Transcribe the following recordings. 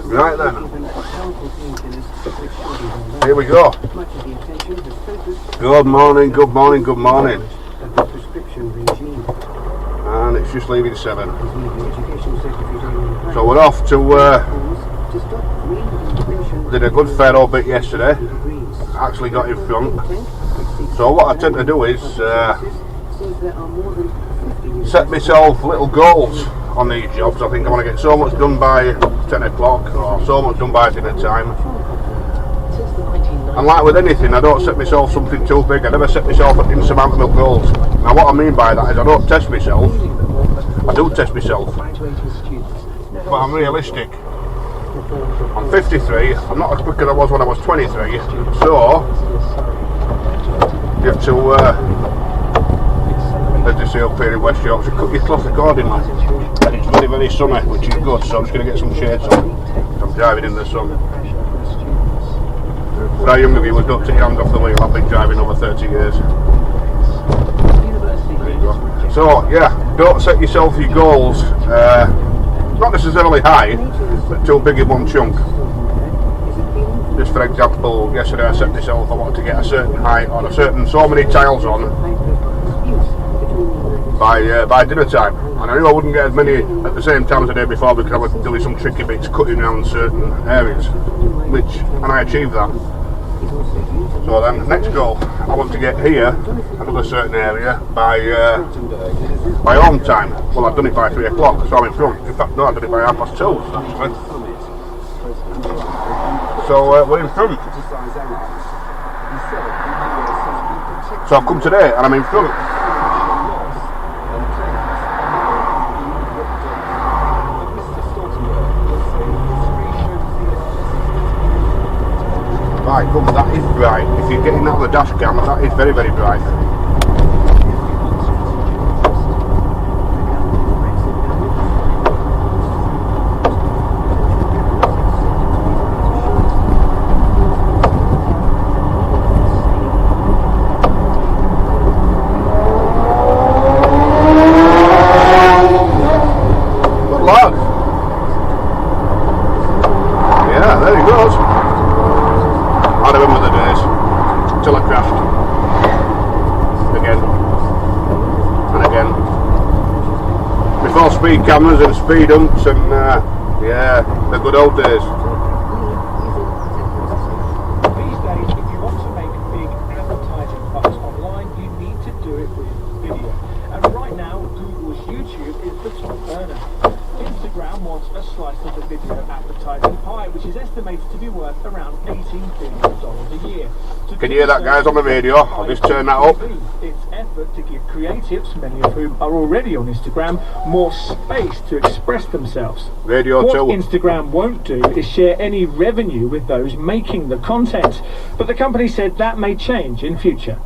Right then. Here we go. Good morning, good morning, good morning. And it's just leaving 7. So we're off to, did a good fair old bit yesterday. Actually got in front. So what I tend to do is set myself little goals on these jobs. I think I want to get so much done by 10 o'clock or so much done by dinner time. And like with anything, I don't set myself something too big. I never set myself insurmountable goals. Now what I mean by that is I don't test myself. I do test myself, but I'm realistic. I'm 53, I'm not as quick as I was when I was 23, so you have to, as they say up here in West Yorkshire, cut your cloth accordingly. And it's very, very sunny, which is good, so I'm just going to get some shades on. I'm driving in the sun. For our younger viewers, don't take your hand off the wheel. I've been driving over 30 years. There you go. So, yeah, don't set yourself your goals, not necessarily high, but too big in one chunk. Just for example, yesterday I set myself, I wanted to get a certain height on a certain, so many tiles on by dinner time. And I knew I wouldn't get as many at the same time as the day before because I was doing some tricky bits, cutting around certain areas, and I achieved that. So then, next goal, I want to get here, another certain area, by home time. Well, I've done it by 3 o'clock, so I'm in front. In fact, no, I've done it by 2:30, actually. So, we're in front. So I've come today, and I'm in front. Right, come, that is bright. If you're getting out of the dash cam, that is very, very bright. Good lad. Yeah, there he goes. I remember the days, till I crashed, again, and again, before speed cameras and speed humps and, yeah, the good old days. These days, if you want to make big advertising bucks online, you need to do it with video. And right now, Google's YouTube is the top earner. Instagram wants a slice of the video advertising pie, which is estimated to be worth around $18 billion a year. Can you hear that, guys, on the radio? I'll just turn that up. Its effort to give creatives, many of whom are already on Instagram, more space to express themselves. Radio what 2. Instagram won't do is share any revenue with those making the content, but the company said that may change in future.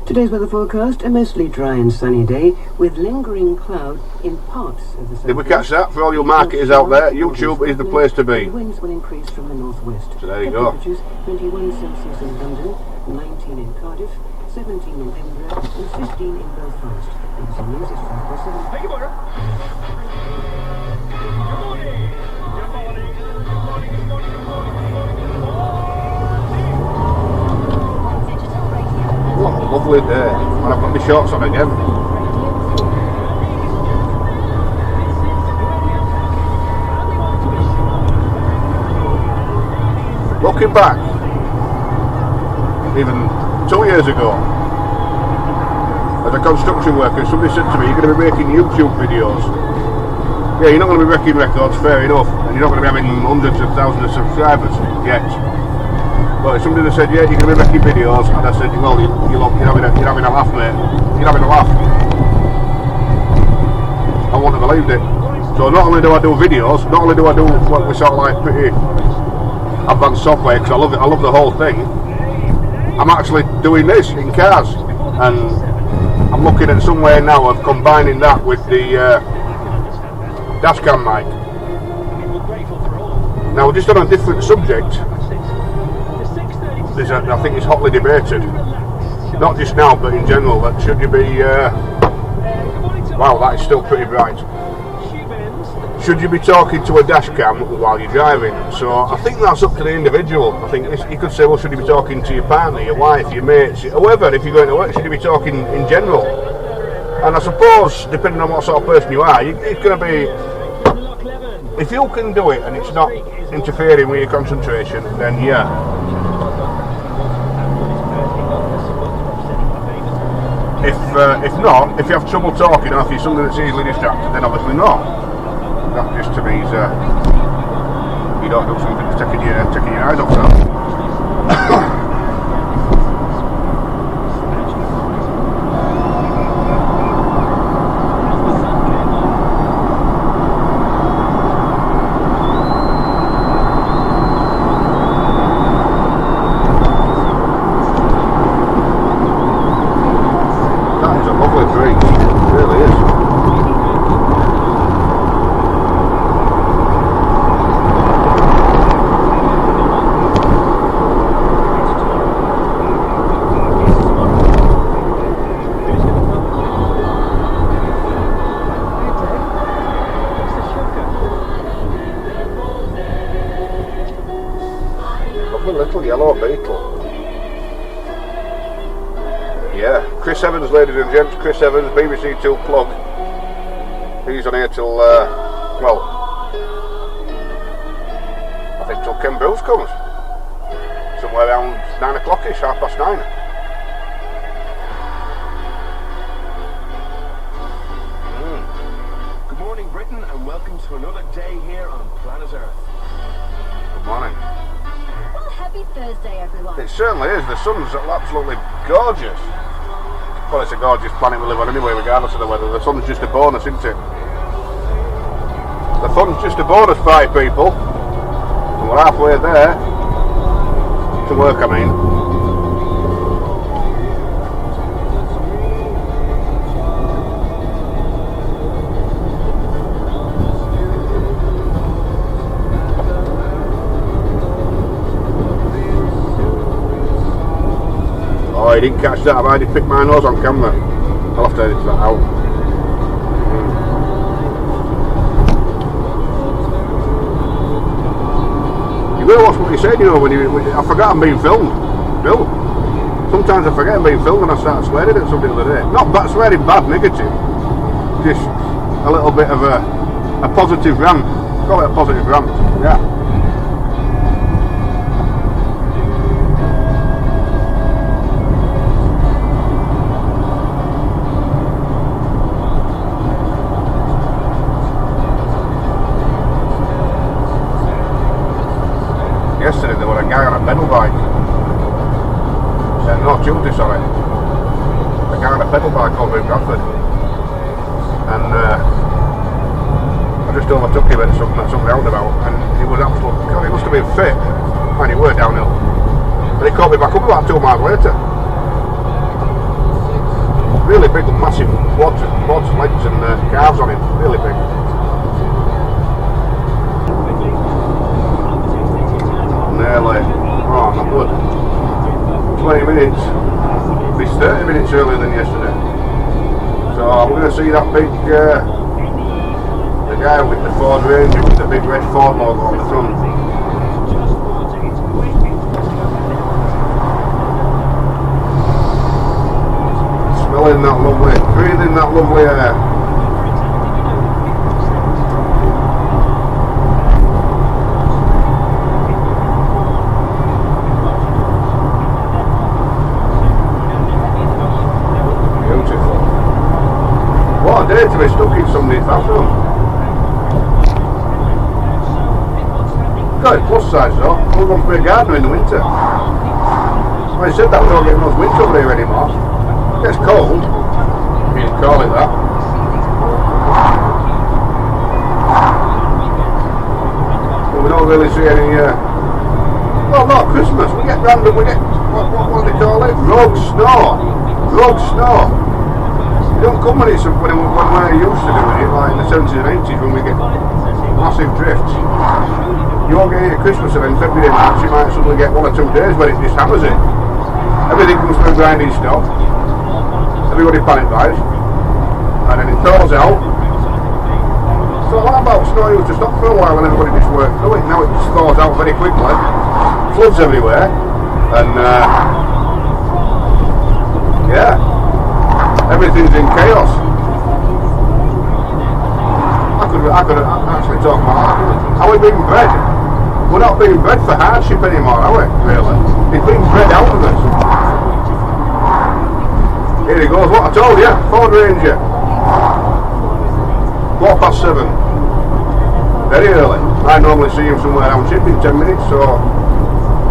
Today's weather forecast, a mostly dry and sunny day with lingering cloud in parts of the south. Did we catch that? For all you marketers out there, YouTube is the place to be. Winds will increase from the northwest. So there you go. Temperatures 21 Celsius in London, 19 in Cardiff, 17 in Edinburgh, and 15 in Belfast. ABC News is 5:07. Thank you, Barbara. What a lovely day. And I've got my shorts on again. Looking back, even 2 years ago, as a construction worker, somebody said to me, you're going to be making YouTube videos. Yeah, you're not going to be breaking records, fair enough, and you're not going to be having hundreds of thousands of subscribers yet. But somebody that said, yeah, you're going to be making videos, and I said, well, you're having a laugh, mate. You're having a laugh. I wouldn't have believed it. So not only do I do videos, not only do I do what we sort of like pretty advanced software, because I love it, I love the whole thing, I'm actually doing this in cars, and I'm looking at some way now of combining that with the dashcam mic. Now, just on a different subject, I think it's hotly debated, not just now but in general, that should you be wow, that is still pretty bright, should you be talking to a dash cam while you're driving? So I think that's up to the individual. I think you could say, well, should you be talking to your partner, your wife, your mates, whoever? If you're going to work, should you be talking in general? And I suppose, depending on what sort of person you are, it's going to be, if you can do it and it's not interfering with your concentration, then yeah. If not, if you have trouble talking or if you're something that's easily distracted, then obviously not. That just to me is you don't do something that's taking your eyes off that. Little yellow beetle. Yeah, Chris Evans, ladies and gents. Chris Evans, BBC Two plug. He's on here till well, I think till Ken Bruce comes. Somewhere around 9 o'clock-ish, 9:30. Good morning, Britain, and welcome to another day here on planet Earth. Good morning. Happy Thursday, everyone. It certainly is. The sun's absolutely gorgeous. Well, it's a gorgeous planet we live on anyway, regardless of the weather. The sun's just a bonus, isn't it? The fun's just a bonus, five people. And we're halfway there. To work, I mean. I didn't catch that, I did pick my nose on camera. I'll have to edit that out. You will watch what you said, you know, when I forgot I'm being filmed. Bill. Sometimes I forget I'm being filmed and I start swearing at somebody the other day. Not bad, swearing bad, negative. Just a little bit of a positive rant. Call it a positive rant, yeah. Yesterday there was a guy on a pedal bike. No, Tuesday, sorry. A guy on a pedal bike over in Bradford. And I just overtook him at some roundabout and he was absolutely, God, he must have been fit. And he were downhill. And he caught me back up about 2 miles later. Really big, massive quads, legs and calves on him. Really big. Nearly, oh not good, 20 minutes, it's 30 minutes earlier than yesterday. So we're going to see that big, the guy with the Ford Ranger with the big red Ford logo on the front. Smelling that lovely, breathing that lovely air. What a day to be stuck in somebody's bathroom. Got it plus size though. We're going to be a gardener in the winter. Well, he said that we don't get much winter over here anymore. It gets cold. You can call it that. But we don't really see any, well, not Christmas. We get random, what do they call it? Rogue snow. Rogue snow. It don't come when we're used to doing it, like in the 70s and 80s when we get massive drifts. You won't get any Christmas and then February, March you might suddenly get 1 or 2 days when it just hammers it. Everything comes through grinding stuff. Everybody panic buys. And then it thaws out. So what about snow used to stop for a while when everybody just worked through it? Now it just thaws out very quickly, floods everywhere, and yeah, everything's in chaos. I could actually talk about that. Are we being bred? We're not being bred for hardship anymore, are we? Really? It's being bred out of us. Here he goes, what I told you, Ford Ranger. 7:15. Very early. I normally see him somewhere around ship in 10 minutes, so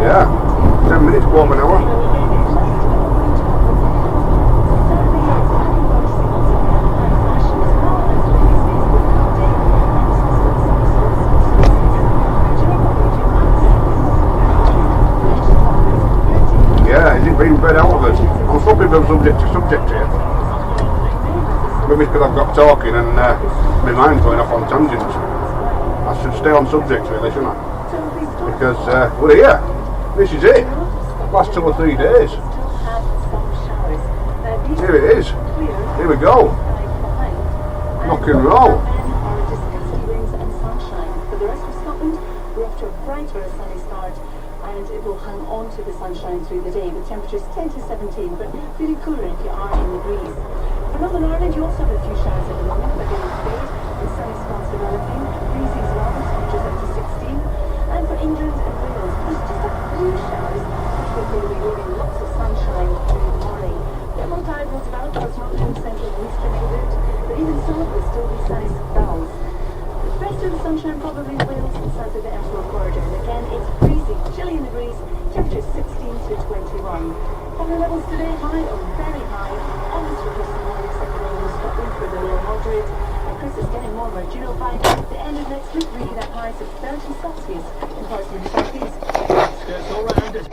yeah, 10 minutes, quarter of an hour. Yeah, is it being bred out of us? I'm swapping from subject to subject here. Maybe because I've got talking and my mind's going off on tangents. I should stay on subject really, shouldn't I? Because we're here. This is it. Last 2 or 3 days. Here it is. Here we go. Rock and roll. For the rest of Scotland, we're off to a brighter sunny start, and it will hang on to the sunshine through the day with temperatures 10 to 17, but feeling cooler if you are in the breeze. For Northern Ireland, you also have a few showers at the moment, but they will fade with sunny spots developing, breezy as well, with temperatures up to 16. And for England and Wales, there's just a few showers, but they will be bringing lots of sunshine through the morning. The low tide will develop across northern, central and eastern England, but even so, there will still be sunny spells. The rest of the sunshine probably in Wales and south of the Emperor Corridor, and again it's breezy, chilly in the breeze, temperatures 16 to 21. Water levels today high or very high, almost for this morning, second in Scotland for the low moderate, and Chris is getting warmer. Do you know by the end of next week we could have highs of 30 Celsius in parts of the southeast? Skirts all round, it's